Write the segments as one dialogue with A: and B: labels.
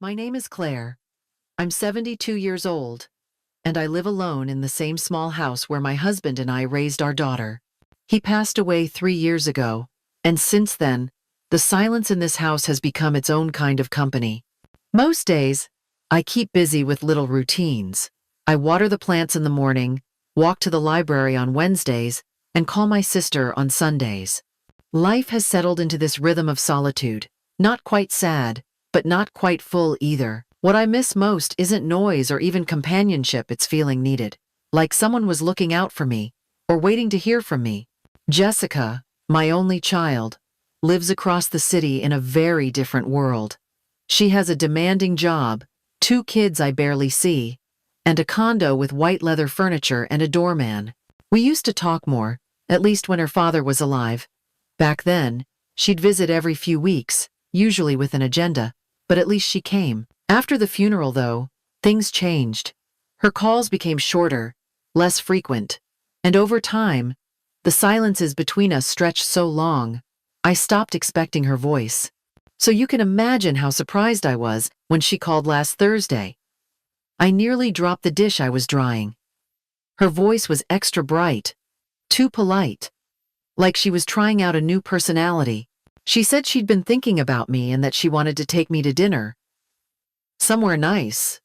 A: My name is Claire. I'm 72 years old, and I live alone in the same small house where my husband and I raised our daughter. He passed away 3 years ago, and since then, the silence in this house has become its own kind of company. Most days, I keep busy with little routines. I water the plants in the morning, walk to the library on Wednesdays, and call my sister on Sundays. Life has settled into this rhythm of solitude, not quite sad, but not quite full either. What I miss most isn't noise or even companionship, it's feeling needed, like someone was looking out for me, or waiting to hear from me. Jessica, my only child, lives across the city in a very different world. She has a demanding job, 2 kids I barely see, and a condo with white leather furniture and a doorman. We used to talk more, at least when her father was alive. Back then, she'd visit every few weeks, usually with an agenda, but at least she came. After the funeral, though, things changed. Her calls became shorter, less frequent, and over time, the silences between us stretched so long, I stopped expecting her voice. So you can imagine how surprised I was when she called last Thursday. I nearly dropped the dish I was drying. Her voice was extra bright, too polite, like she was trying out a new personality. She said she'd been thinking about me and that she wanted to take me to dinner. Somewhere nice.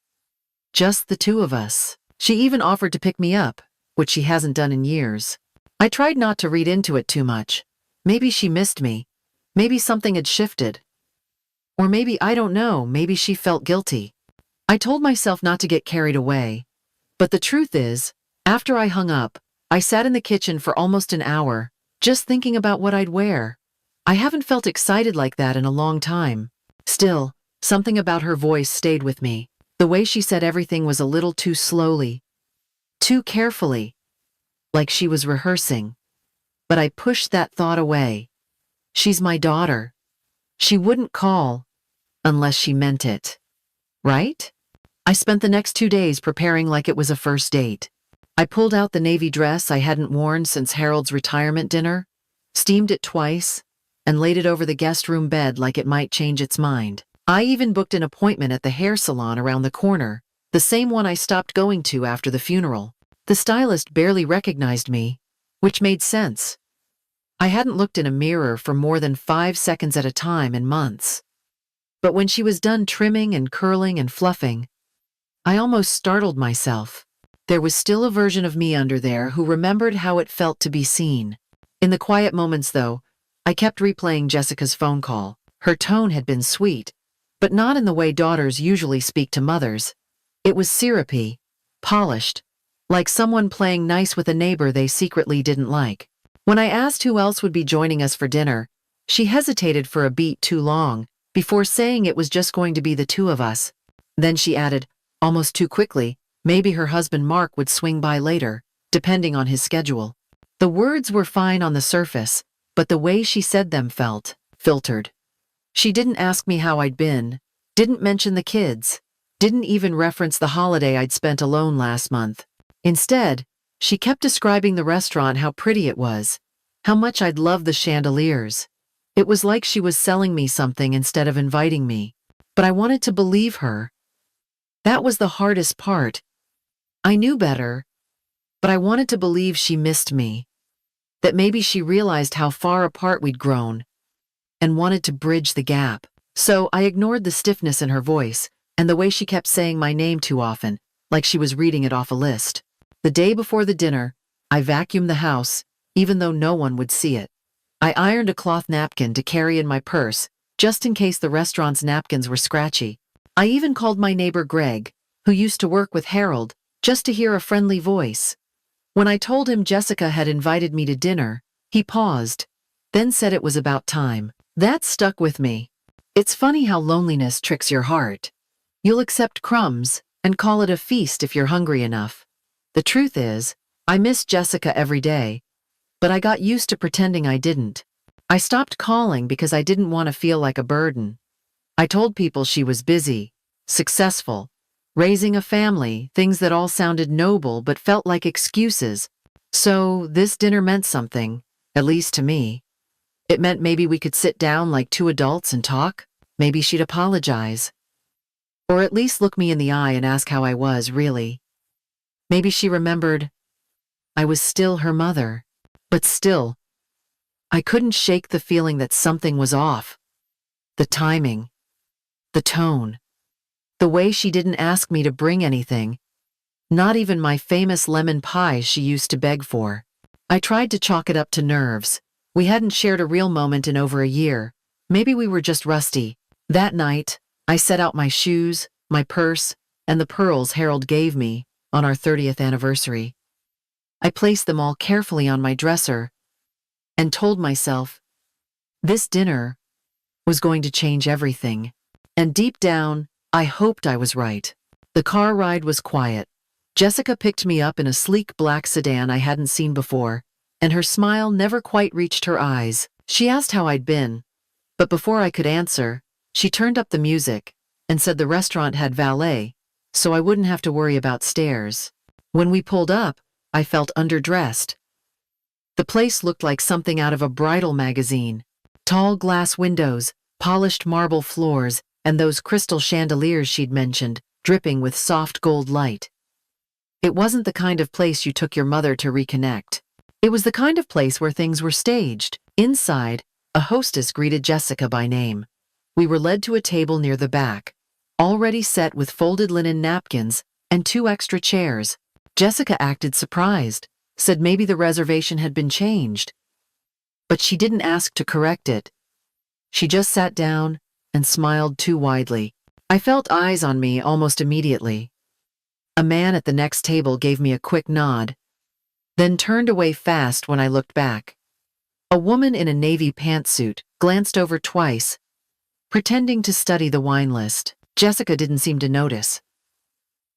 A: Just the two of us. She even offered to pick me up, which she hasn't done in years. I tried not to read into it too much. Maybe she missed me. Maybe something had shifted. Or maybe, I don't know, maybe she felt guilty. I told myself not to get carried away. But the truth is, after I hung up, I sat in the kitchen for almost an hour, just thinking about what I'd wear. I haven't felt excited like that in a long time. Still, something about her voice stayed with me. The way she said everything was a little too slowly, too carefully, like she was rehearsing. But I pushed that thought away. She's my daughter. She wouldn't call unless she meant it. Right? I spent the next 2 days preparing like it was a first date. I pulled out the navy dress I hadn't worn since Harold's retirement dinner, steamed it twice, and laid it over the guest room bed like it might change its mind. I even booked an appointment at the hair salon around the corner, the same one I stopped going to after the funeral. The stylist barely recognized me, which made sense. I hadn't looked in a mirror for more than 5 seconds at a time in months. But when she was done trimming and curling and fluffing, I almost startled myself. There was still a version of me under there who remembered how it felt to be seen. In the quiet moments, though, I kept replaying Jessica's phone call. Her tone had been sweet, but not in the way daughters usually speak to mothers. It was syrupy, polished, like someone playing nice with a neighbor they secretly didn't like. When I asked who else would be joining us for dinner, she hesitated for a beat too long, before saying it was just going to be the two of us. Then she added, almost too quickly, maybe her husband Mark would swing by later, depending on his schedule. The words were fine on the surface, but the way she said them felt filtered. She didn't ask me how I'd been, didn't mention the kids, didn't even reference the holiday I'd spent alone last month. Instead, she kept describing the restaurant, how pretty it was, how much I'd loved the chandeliers. It was like she was selling me something instead of inviting me. But I wanted to believe her. That was the hardest part. I knew better, but I wanted to believe she missed me. That maybe she realized how far apart we'd grown and wanted to bridge the gap. So I ignored the stiffness in her voice and the way she kept saying my name too often, like she was reading it off a list. The day before the dinner, I vacuumed the house, even though no one would see it. I ironed a cloth napkin to carry in my purse, just in case the restaurant's napkins were scratchy. I even called my neighbor Greg, who used to work with Harold, just to hear a friendly voice. When I told him Jessica had invited me to dinner, he paused, then said it was about time. That stuck with me. It's funny how loneliness tricks your heart. You'll accept crumbs and call it a feast if you're hungry enough. The truth is, I miss Jessica every day, but I got used to pretending I didn't. I stopped calling because I didn't want to feel like a burden. I told people she was busy, successful, raising a family, things that all sounded noble but felt like excuses. So this dinner meant something, at least to me. It meant maybe we could sit down like two adults and talk. Maybe she'd apologize. Or at least look me in the eye and ask how I was, really. Maybe she remembered I was still her mother. But still, I couldn't shake the feeling that something was off. The timing, the tone, the way she didn't ask me to bring anything, not even my famous lemon pies she used to beg for. I tried to chalk it up to nerves. We hadn't shared a real moment in over a year. Maybe we were just rusty. That night, I set out my shoes, my purse, and the pearls Harold gave me on our 30th anniversary. I placed them all carefully on my dresser and told myself, this dinner was going to change everything. And deep down, I hoped I was right. The car ride was quiet. Jessica picked me up in a sleek black sedan I hadn't seen before, and her smile never quite reached her eyes. She asked how I'd been, but before I could answer, she turned up the music and said the restaurant had valet, so I wouldn't have to worry about stairs. When we pulled up, I felt underdressed. The place looked like something out of a bridal magazine. Tall glass windows, polished marble floors, and those crystal chandeliers she'd mentioned, dripping with soft gold light. It wasn't the kind of place you took your mother to reconnect. It was the kind of place where things were staged. Inside, a hostess greeted Jessica by name. We were led to a table near the back, already set with folded linen napkins and 2 extra chairs. Jessica acted surprised, said maybe the reservation had been changed. But she didn't ask to correct it. She just sat down and smiled too widely. I felt eyes on me almost immediately. A man at the next table gave me a quick nod, then turned away fast when I looked back. A woman in a navy pantsuit glanced over twice, pretending to study the wine list. Jessica didn't seem to notice.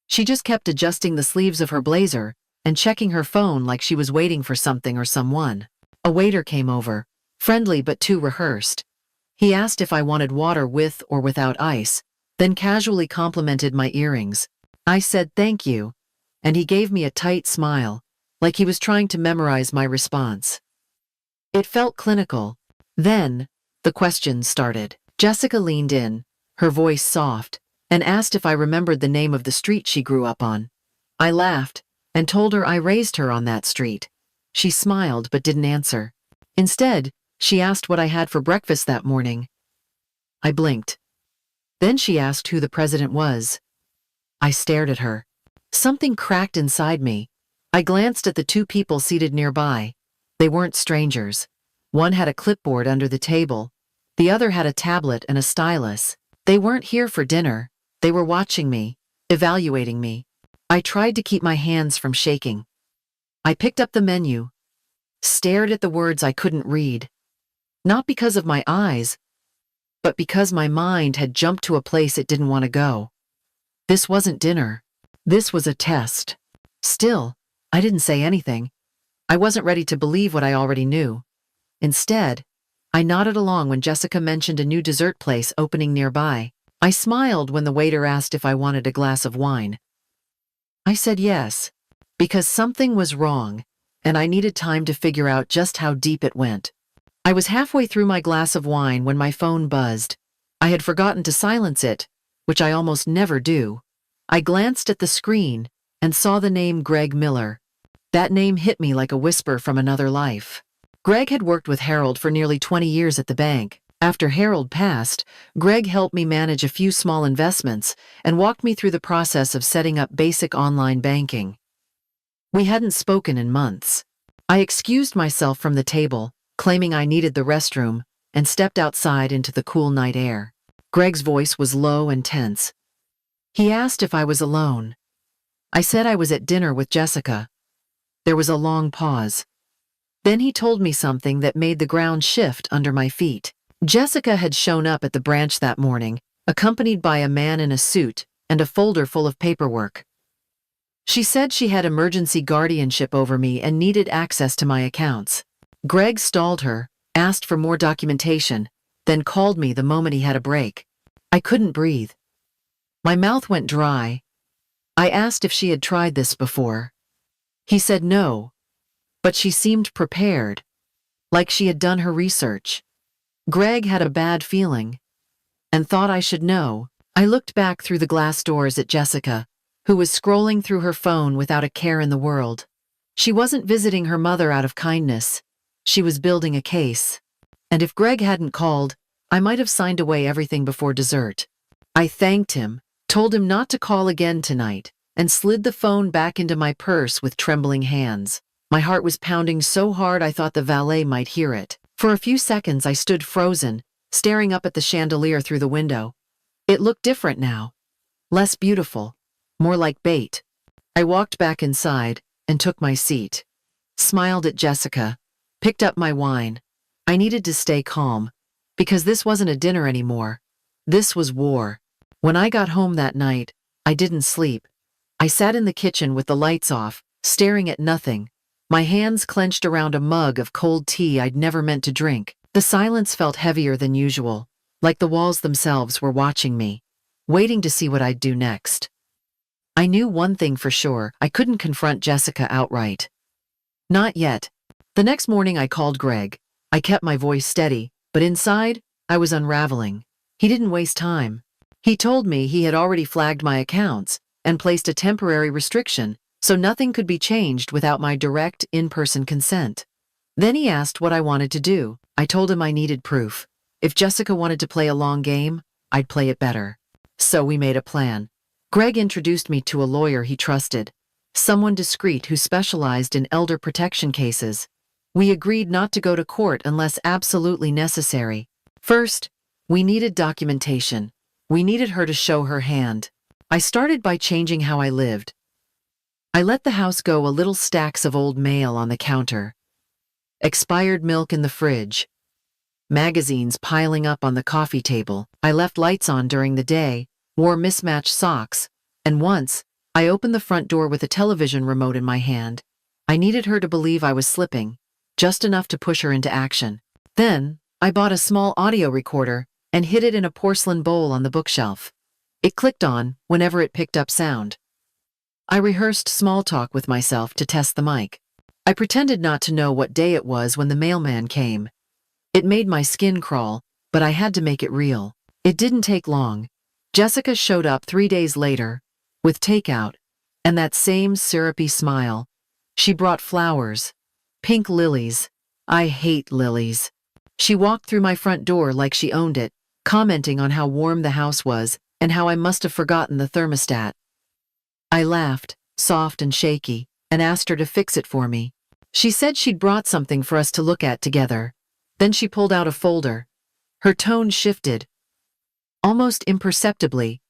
A: She just kept adjusting the sleeves of her blazer and checking her phone like she was waiting for something or someone. A waiter came over, friendly but too rehearsed. He asked if I wanted water with or without ice, then casually complimented my earrings. I said thank you, and he gave me a tight smile, like he was trying to memorize my response. It felt clinical. Then, the questions started. Jessica leaned in, her voice soft, and asked if I remembered the name of the street she grew up on. I laughed and told her I raised her on that street. She smiled but didn't answer. Instead, she asked what I had for breakfast that morning. I blinked. Then she asked who the president was. I stared at her. Something cracked inside me. I glanced at the 2 people seated nearby. They weren't strangers. One had a clipboard under the table. The other had a tablet and a stylus. They weren't here for dinner. They were watching me, evaluating me. I tried to keep my hands from shaking. I picked up the menu, stared at the words I couldn't read. Not because of my eyes, but because my mind had jumped to a place it didn't want to go. This wasn't dinner. This was a test. Still, I didn't say anything. I wasn't ready to believe what I already knew. Instead, I nodded along when Jessica mentioned a new dessert place opening nearby. I smiled when the waiter asked if I wanted a glass of wine. I said yes, because something was wrong, and I needed time to figure out just how deep it went. I was halfway through my glass of wine when my phone buzzed. I had forgotten to silence it, which I almost never do. I glanced at the screen and saw the name Greg Miller. That name hit me like a whisper from another life. Greg had worked with Harold for nearly 20 years at the bank. After Harold passed, Greg helped me manage a few small investments and walked me through the process of setting up basic online banking. We hadn't spoken in months. I excused myself from the table, claiming I needed the restroom, and stepped outside into the cool night air. Greg's voice was low and tense. He asked if I was alone. I said I was at dinner with Jessica. There was a long pause. Then he told me something that made the ground shift under my feet. Jessica had shown up at the branch that morning, accompanied by a man in a suit and a folder full of paperwork. She said she had emergency guardianship over me and needed access to my accounts. Greg stalled her, asked for more documentation, then called me the moment he had a break. I couldn't breathe. My mouth went dry. I asked if she had tried this before. He said no, but she seemed prepared, like she had done her research. Greg had a bad feeling and thought I should know. I looked back through the glass doors at Jessica, who was scrolling through her phone without a care in the world. She wasn't visiting her mother out of kindness. She was building a case. And if Greg hadn't called, I might have signed away everything before dessert. I thanked him, told him not to call again tonight, and slid the phone back into my purse with trembling hands. My heart was pounding so hard I thought the valet might hear it. For a few seconds I stood frozen, staring up at the chandelier through the window. It looked different now. Less beautiful. More like bait. I walked back inside and took my seat. Smiled at Jessica. Picked up my wine. I needed to stay calm, because this wasn't a dinner anymore. This was war. When I got home that night, I didn't sleep. I sat in the kitchen with the lights off, staring at nothing. My hands clenched around a mug of cold tea I'd never meant to drink. The silence felt heavier than usual, like the walls themselves were watching me, waiting to see what I'd do next. I knew one thing for sure: I couldn't confront Jessica outright. Not yet. The next morning I called Greg. I kept my voice steady, but inside, I was unraveling. He didn't waste time. He told me he had already flagged my accounts and placed a temporary restriction, so nothing could be changed without my direct, in-person consent. Then he asked what I wanted to do. I told him I needed proof. If Jessica wanted to play a long game, I'd play it better. So we made a plan. Greg introduced me to a lawyer he trusted, someone discreet who specialized in elder protection cases. We agreed not to go to court unless absolutely necessary. First, we needed documentation. We needed her to show her hand. I started by changing how I lived. I let the house go: a little stacks of old mail on the counter, expired milk in the fridge, magazines piling up on the coffee table. I left lights on during the day, wore mismatched socks, and once, I opened the front door with a television remote in my hand. I needed her to believe I was slipping, just enough to push her into action. Then, I bought a small audio recorder and hid it in a porcelain bowl on the bookshelf. It clicked on whenever it picked up sound. I rehearsed small talk with myself to test the mic. I pretended not to know what day it was when the mailman came. It made my skin crawl, but I had to make it real. It didn't take long. Jessica showed up 3 days later, with takeout, and that same syrupy smile. She brought flowers, pink lilies. I hate lilies. She walked through my front door like she owned it, commenting on how warm the house was and how I must have forgotten the thermostat. I laughed, soft and shaky, and asked her to fix it for me. She said she'd brought something for us to look at together. Then she pulled out a folder. Her tone shifted, almost imperceptibly,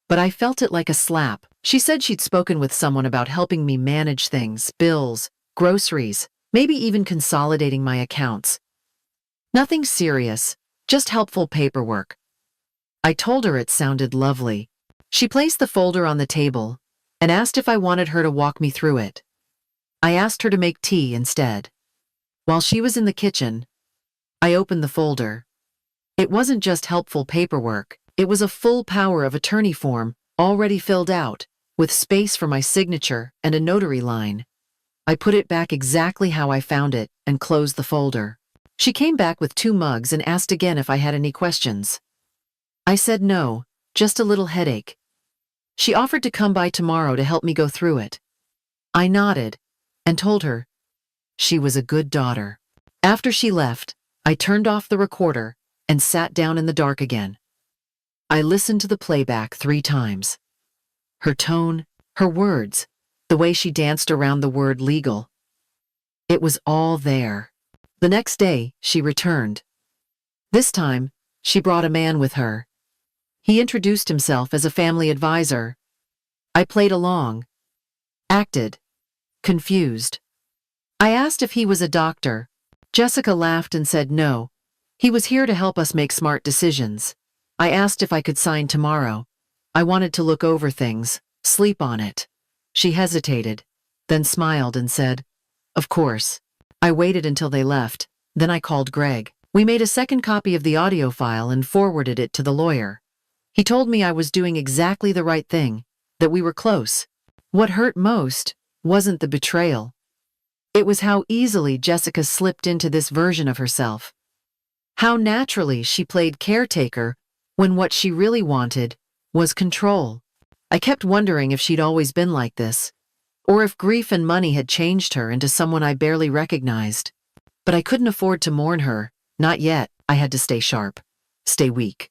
A: but I felt it like a slap. She said she'd spoken with someone about helping me manage things: bills, groceries, maybe even consolidating my accounts. Nothing serious, just helpful paperwork. I told her it sounded lovely. She placed the folder on the table and asked if I wanted her to walk me through it. I asked her to make tea instead. While she was in the kitchen, I opened the folder. It wasn't just helpful paperwork. It was a full power of attorney form, already filled out, with space for my signature and a notary line. I put it back exactly how I found it and closed the folder. She came back with 2 mugs and asked again if I had any questions. I said no, just a little headache. She offered to come by tomorrow to help me go through it. I nodded and told her she was a good daughter. After she left, I turned off the recorder and sat down in the dark again. I listened to the playback 3 times. Her tone, her words, the way she danced around the word legal. It was all there. The next day, she returned. This time, she brought a man with her. He introduced himself as a family advisor. I played along, acted, confused. I asked if he was a doctor. Jessica laughed and said no. He was here to help us make smart decisions. I asked if I could sign tomorrow. I wanted to look over things, sleep on it. She hesitated, then smiled and said, "Of course." I waited until they left, then I called Greg. We made a second copy of the audio file and forwarded it to the lawyer. He told me I was doing exactly the right thing, that we were close. What hurt most wasn't the betrayal. It was how easily Jessica slipped into this version of herself. How naturally she played caretaker when what she really wanted was control. I kept wondering if she'd always been like this, or if grief and money had changed her into someone I barely recognized. But I couldn't afford to mourn her, not yet. I had to stay sharp, stay weak.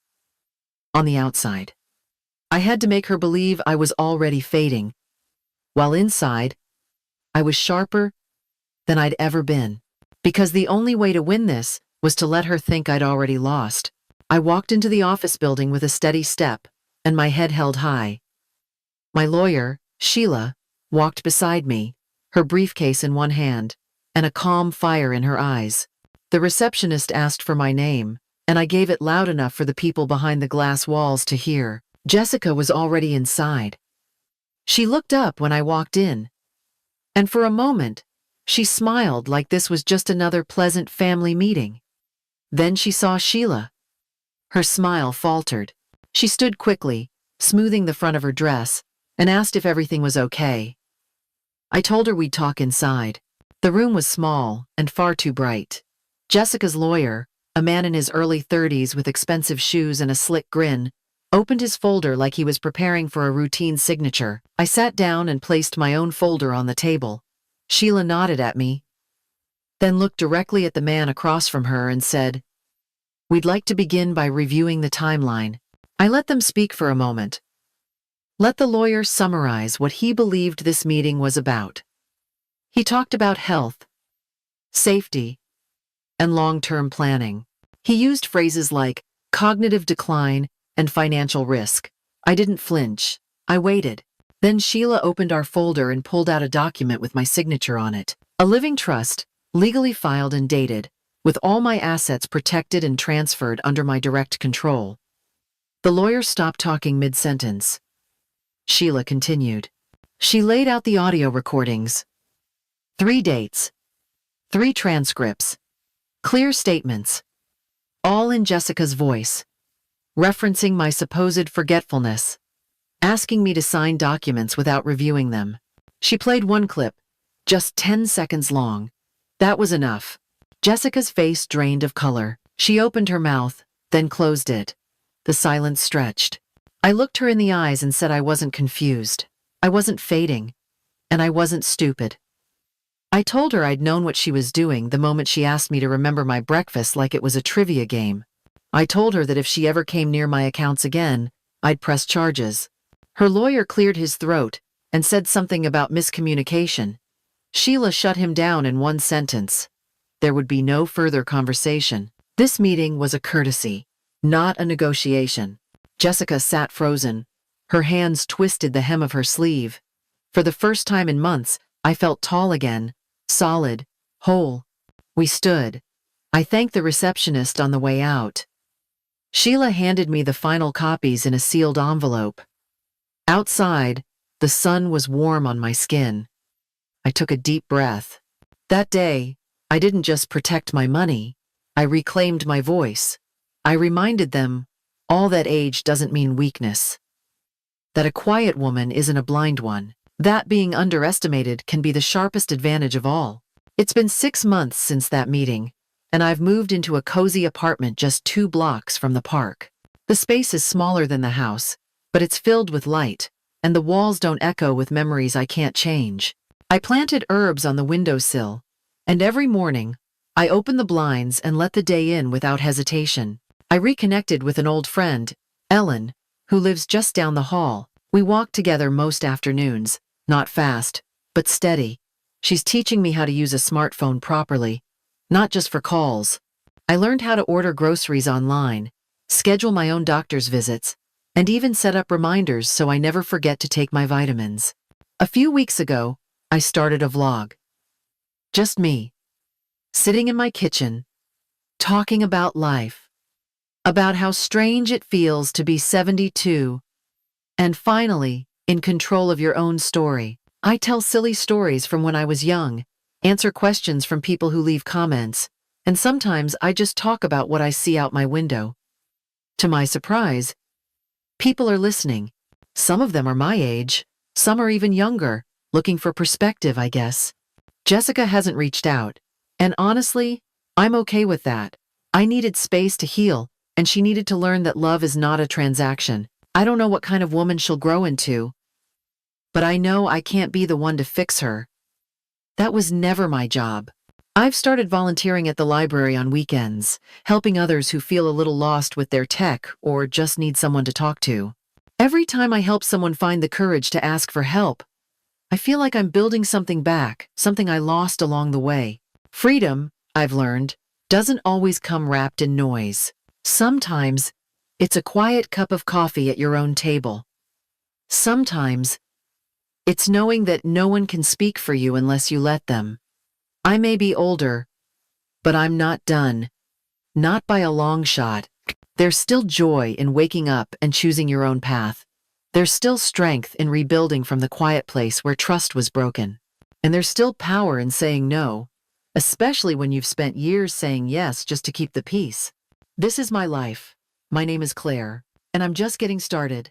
A: On the outside, I had to make her believe I was already fading, while inside, I was sharper than I'd ever been. Because the only way to win this was to let her think I'd already lost. I walked into the office building with a steady step, and my head held high. My lawyer, Sheila, walked beside me, her briefcase in one hand, and a calm fire in her eyes. The receptionist asked for my name, and I gave it loud enough for the people behind the glass walls to hear. Jessica was already inside. She looked up when I walked in, and for a moment, she smiled like this was just another pleasant family meeting. Then she saw Sheila. Her smile faltered. She stood quickly, smoothing the front of her dress, and asked if everything was okay. I told her we'd talk inside. The room was small and far too bright. Jessica's lawyer, a man in his early 30s with expensive shoes and a slick grin, opened his folder like he was preparing for a routine signature. I sat down and placed my own folder on the table. Sheila nodded at me, then looked directly at the man across from her and said, "We'd like to begin by reviewing the timeline." I let them speak for a moment. Let the lawyer summarize what he believed this meeting was about. He talked about health, safety, and long-term planning. He used phrases like cognitive decline and financial risk. I didn't flinch. I waited. Then Sheila opened our folder and pulled out a document with my signature on it. A living trust, legally filed and dated, with all my assets protected and transferred under my direct control. The lawyer stopped talking mid-sentence. Sheila continued. She laid out the audio recordings. 3 dates. 3 transcripts. Clear statements. All in Jessica's voice. Referencing my supposed forgetfulness. Asking me to sign documents without reviewing them. She played one clip, just 10 seconds long. That was enough. Jessica's face drained of color. She opened her mouth, then closed it. The silence stretched. I looked her in the eyes and said I wasn't confused. I wasn't fading. And I wasn't stupid. I told her I'd known what she was doing the moment she asked me to remember my breakfast like it was a trivia game. I told her that if she ever came near my accounts again, I'd press charges. Her lawyer cleared his throat and said something about miscommunication. Sheila shut him down in one sentence. There would be no further conversation. This meeting was a courtesy, not a negotiation. Jessica sat frozen. Her hands twisted the hem of her sleeve. For the first time in months, I felt tall again, solid, whole. We stood. I thanked the receptionist on the way out. Sheila handed me the final copies in a sealed envelope. Outside, the sun was warm on my skin. I took a deep breath. That day, I didn't just protect my money. I reclaimed my voice. I reminded them, all that age doesn't mean weakness. That a quiet woman isn't a blind one. That being underestimated can be the sharpest advantage of all. It's been 6 months since that meeting, and I've moved into a cozy apartment just 2 blocks from the park. The space is smaller than the house, but it's filled with light, and the walls don't echo with memories I can't change. I planted herbs on the windowsill, and every morning, I open the blinds and let the day in without hesitation. I reconnected with an old friend, Ellen, who lives just down the hall. We walk together most afternoons, not fast, but steady. She's teaching me how to use a smartphone properly, not just for calls. I learned how to order groceries online, schedule my own doctor's visits, and even set up reminders so I never forget to take my vitamins. A few weeks ago, I started a vlog. Just me, sitting in my kitchen, talking about life, about how strange it feels to be 72, and finally, in control of your own story. I tell silly stories from when I was young, answer questions from people who leave comments, and sometimes I just talk about what I see out my window. To my surprise, people are listening. Some of them are my age, some are even younger, looking for perspective, I guess. Jessica hasn't reached out, and honestly, I'm okay with that. I needed space to heal, and she needed to learn that love is not a transaction. I don't know what kind of woman she'll grow into, but I know I can't be the one to fix her. That was never my job. I've started volunteering at the library on weekends, helping others who feel a little lost with their tech or just need someone to talk to. Every time I help someone find the courage to ask for help, I feel like I'm building something back, something I lost along the way. Freedom, I've learned, doesn't always come wrapped in noise. Sometimes, it's a quiet cup of coffee at your own table. Sometimes, it's knowing that no one can speak for you unless you let them. I may be older, but I'm not done. Not by a long shot. There's still joy in waking up and choosing your own path. There's still strength in rebuilding from the quiet place where trust was broken. And there's still power in saying no, especially when you've spent years saying yes just to keep the peace. This is my life. My name is Claire, and I'm just getting started.